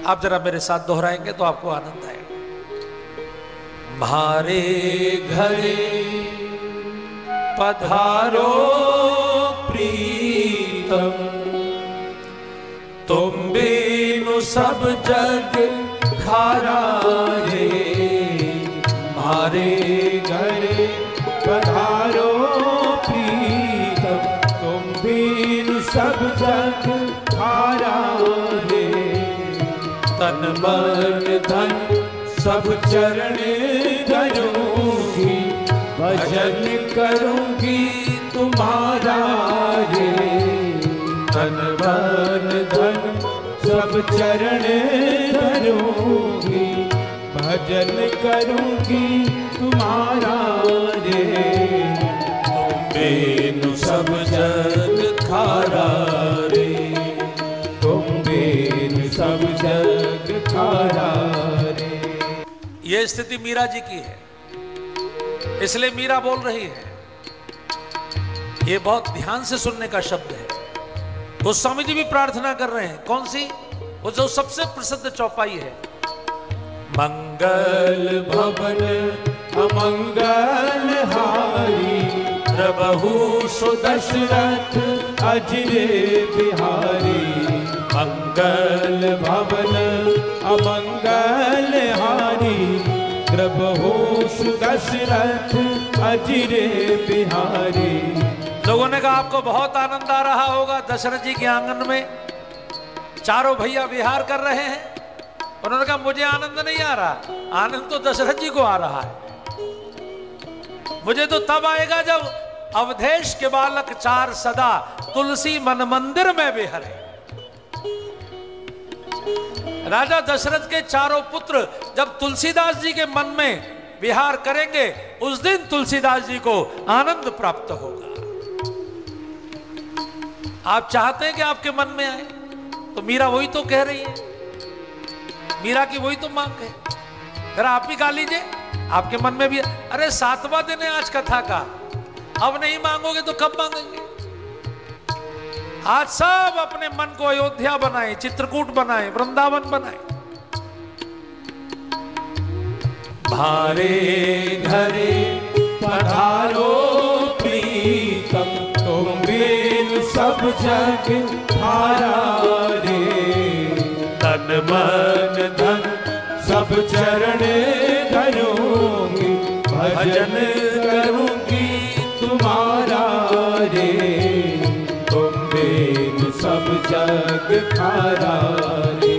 आप जरा मेरे साथ दोहराएंगे तो आपको आनंद आएगा। म्हारे घरे पधारो प्रीतम, तुम बिनु सब जग खारा रे। म्हारे घरे पधारो प्रीतम, तुम बिनु सब जग खारा रे। तन मन धन सब चरण धरूंगी, भजन करूंगी तुम्हारा रे। तन मन धन सब चरण धरूंगी, भजन करूंगी तुम्हारा रे। तुम बिनु सब जग खारा रे। तुम बिनु सब जग खारा रे। ये स्थिति मीरा जी की है, इसलिए मीरा बोल रही है। ये बहुत ध्यान से सुनने का शब्द है। गोस्वामी जी भी प्रार्थना कर रहे हैं। कौन सी? वो जो सबसे प्रसिद्ध चौपाई है, मंगल भवन अमंगल हारी, प्रभु सुदशरथ अजरे बिहारी। मंगल भवन अमंगल हारी, प्रभु सुदशरथ अजरे बिहारी। लोगों ने कहा आपको बहुत आनंद आ रहा होगा दशरथ जी के आंगन में, चारों भैया विहार कर रहे हैं। उन्होंने कहा मुझे आनंद नहीं आ रहा, आनंद तो दशरथ जी को आ रहा है। मुझे तो तब आएगा जब अवधेश के बालक चार सदा तुलसी मन मंदिर में विहरे। राजा दशरथ के चारों पुत्र जब तुलसीदास जी के मन में विहार करेंगे, उस दिन तुलसीदास जी को आनंद प्राप्त होगा। आप चाहते हैं कि आपके मन में आए, तो मीरा वही तो कह रही है। मीरा की वही तो मांग है। जरा आप भी गा लीजिए, आपके मन में भी। अरे 7वां दिन है आज कथा का, अब नहीं मांगोगे तो कब मांगेंगे? आज सब अपने मन को अयोध्या बनाए, चित्रकूट बनाए, वृंदावन बनाए। म्हारे घरे पधारो प्रीतम, तुम बिनु सब जग खारा रे। तन मन धन सब चरण धरूंगी, भजन करूंगी तुम्हारा रे। तुम बिनु सब जग खारा रे।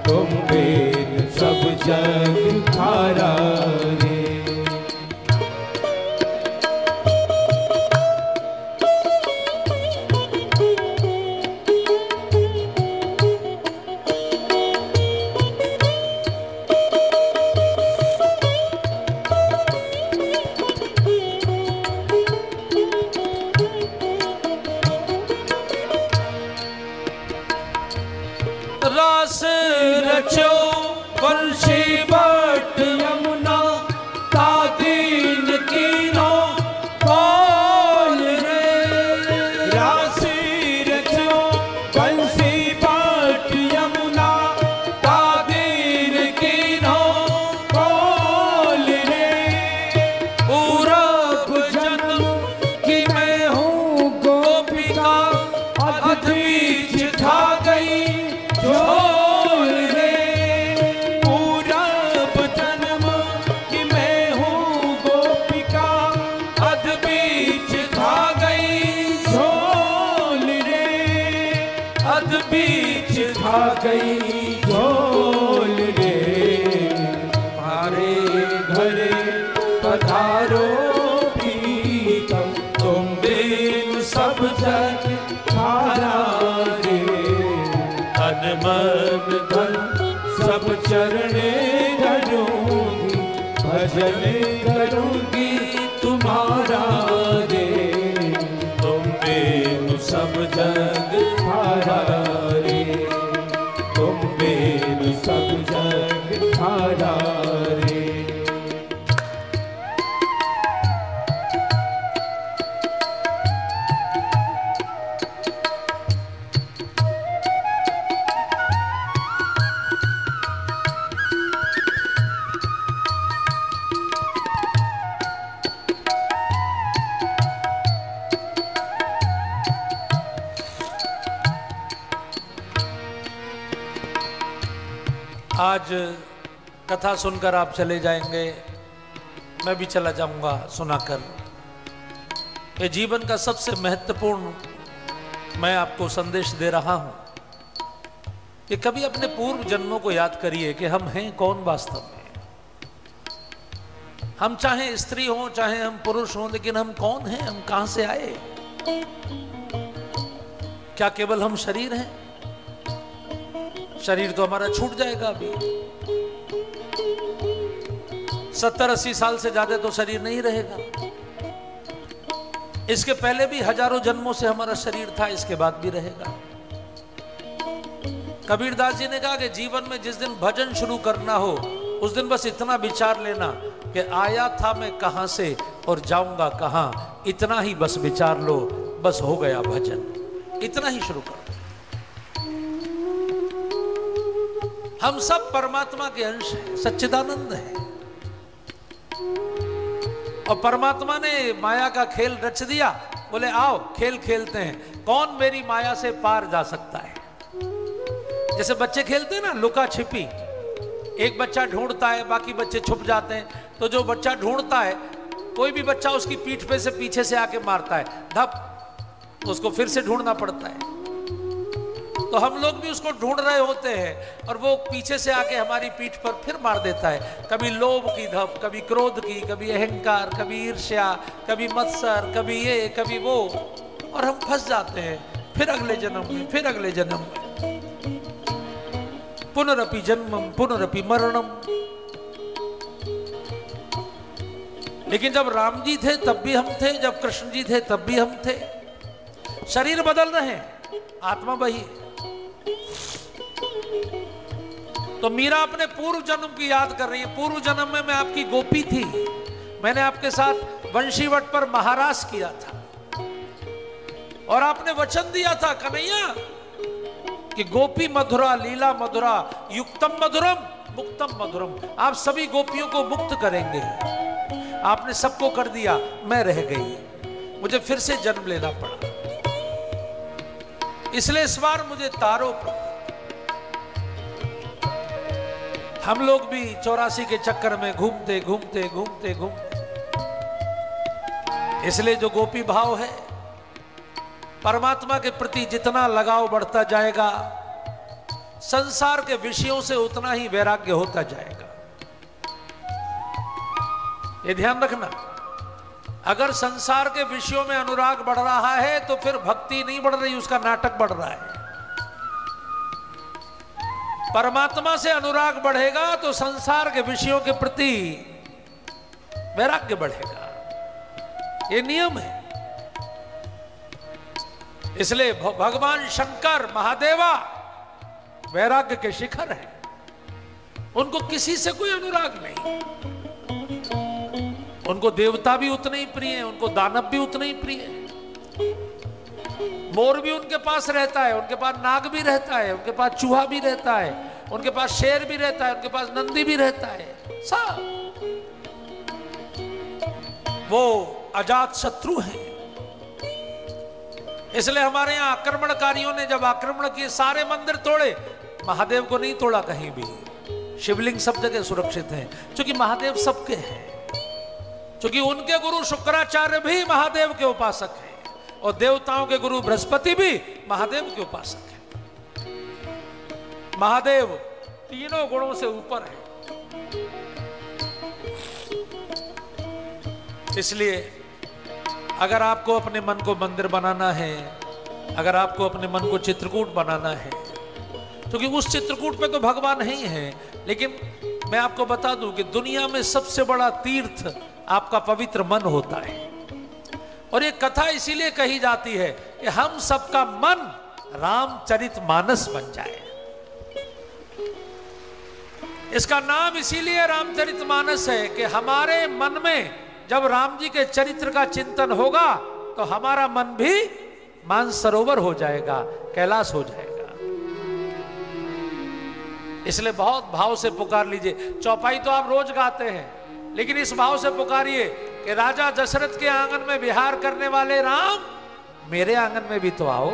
तुम बिनु सब जग खारा रे। रास रचो वंशी बट यमुना, तादीन कीनो कौल रे। राशि रचो वंशी बट यमुना, तादीन कीनो कौल रे। पूरब जन्म कि मैं हूँ गोपिका, अधबीज था गई झोल रे। पूरब जन्म कि मैं हूँ गोपिका, अधबीज खा गई झोल रे। अधबीज खा गई झोल रे। हमारे घरे पधारो प्रीतम, तुम बिनु सब जग खारा रे। तन मन धन सब चरण धरूंगी, भजन करूंगी तुम्हारा रे। तुम बिनु सब जग खारा रे। तुम बिनु सब जग खारा रे। आज कथा सुनकर आप चले जाएंगे, मैं भी चला जाऊंगा सुनाकर। ये जीवन का सबसे महत्वपूर्ण मैं आपको संदेश दे रहा हूं कि कभी अपने पूर्व जन्मों को याद करिए कि हम हैं कौन वास्तव में। हम चाहे स्त्री हों चाहे हम पुरुष हों, लेकिन हम कौन हैं, हम कहां से आए? क्या केवल हम शरीर हैं? शरीर तो हमारा छूट जाएगा अभी। 70-80 साल से ज्यादा तो शरीर नहीं रहेगा। इसके पहले भी हजारों जन्मों से हमारा शरीर था, इसके बाद भी रहेगा। कबीरदास जी ने कहा कि जीवन में जिस दिन भजन शुरू करना हो उस दिन बस इतना विचार लेना कि आया था मैं कहां से और जाऊंगा कहां, इतना ही बस विचार लो, बस हो गया भजन। इतना ही शुरू करो। हम सब परमात्मा के अंश हैं, सच्चिदानंद है। और परमात्मा ने माया का खेल रच दिया, बोले आओ खेल खेलते हैं, कौन मेरी माया से पार जा सकता है। जैसे बच्चे खेलते हैं ना लुका छिपी, एक बच्चा ढूंढता है बाकी बच्चे छुप जाते हैं, तो जो बच्चा ढूंढता है कोई भी बच्चा उसकी पीठ पे से पीछे से आके मारता है धप, उसको फिर से ढूंढना पड़ता है। तो हम लोग भी उसको ढूंढ रहे होते हैं और वो पीछे से आके हमारी पीठ पर फिर मार देता है। कभी लोभ की धप, कभी क्रोध की, कभी अहंकार, कभी ईर्ष्या, कभी मत्सर, कभी ये कभी वो, और हम फंस जाते हैं। फिर अगले जन्म में, फिर अगले जन्म में, पुनरपि जन्मम पुनरपि मरणम। लेकिन जब राम जी थे तब भी हम थे, जब कृष्ण जी थे तब भी हम थे। शरीर बदल रहे हैं, आत्मा वही। तो मीरा अपने पूर्व जन्म की याद कर रही है। पूर्व जन्म में मैं आपकी गोपी थी, मैंने आपके साथ वंशीवट पर महारास किया था और आपने वचन दिया था कन्हैया कि गोपी मधुरा लीला मधुरा युक्तम मधुरम मुक्तम मधुरम, आप सभी गोपियों को मुक्त करेंगे। आपने सबको कर दिया, मैं रह गई, मुझे फिर से जन्म लेना पड़ा। इसलिए इस बार मुझे तारो। हम लोग भी 84 के चक्कर में घूमते घूमते घूमते घूमते, इसलिए जो गोपी भाव है, परमात्मा के प्रति जितना लगाव बढ़ता जाएगा, संसार के विषयों से उतना ही वैराग्य होता जाएगा। ये ध्यान रखना, अगर संसार के विषयों में अनुराग बढ़ रहा है तो फिर भक्ति नहीं बढ़ रही, उसका नाटक बढ़ रहा है। परमात्मा से अनुराग बढ़ेगा तो संसार के विषयों के प्रति वैराग्य बढ़ेगा। ये नियम है। इसलिए भगवान शंकर महादेवा वैराग्य के शिखर हैं, उनको किसी से कोई अनुराग नहीं। उनको देवता भी उतने ही प्रिय हैं, उनको दानव भी उतने ही प्रिय हैं। मोर भी उनके पास रहता है, उनके पास नाग भी रहता है, उनके पास चूहा भी रहता है, उनके पास शेर भी रहता है, उनके पास नंदी भी रहता है। सब वो अजात शत्रु हैं। इसलिए हमारे यहां आक्रमणकारियों ने जब आक्रमण किए, सारे मंदिर तोड़े, महादेव को नहीं तोड़ा कहीं भी। शिवलिंग सब जगह सुरक्षित हैं, क्योंकि महादेव सबके हैं। क्योंकि उनके गुरु शुक्राचार्य भी महादेव के उपासक हैं और देवताओं के गुरु बृहस्पति भी महादेव के उपासक हैं। महादेव तीनों गुणों से ऊपर है। इसलिए अगर आपको अपने मन को मंदिर बनाना है, अगर आपको अपने मन को चित्रकूट बनाना है, क्योंकि उस चित्रकूट पे तो भगवान ही है, लेकिन मैं आपको बता दूं कि दुनिया में सबसे बड़ा तीर्थ आपका पवित्र मन होता है। और ये कथा इसीलिए कही जाती है कि हम सबका मन रामचरितमानस बन जाए। इसका नाम इसीलिए रामचरितमानस है कि हमारे मन में जब राम जी के चरित्र का चिंतन होगा तो हमारा मन भी मानसरोवर हो जाएगा, कैलाश हो जाएगा। इसलिए बहुत भाव से पुकार लीजिए। चौपाई तो आप रोज गाते हैं, लेकिन इस भाव से पुकारिए कि राजा दशरथ के आंगन में विहार करने वाले राम, मेरे आंगन में भी तो आओ,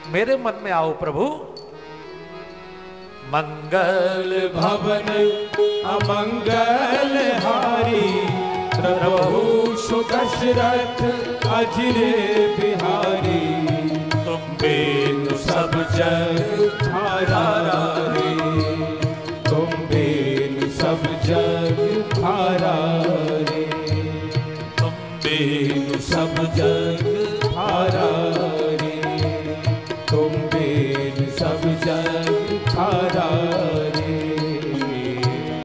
मेरे मन में आओ प्रभु। मंगल भवन अमंगल हारी, प्रभु दशरथ अजरे बिहारी, तुम बिनु सब जग हारा रे, तुम बिनु सब जग हारा रे, तुम बिनु सब जग हारा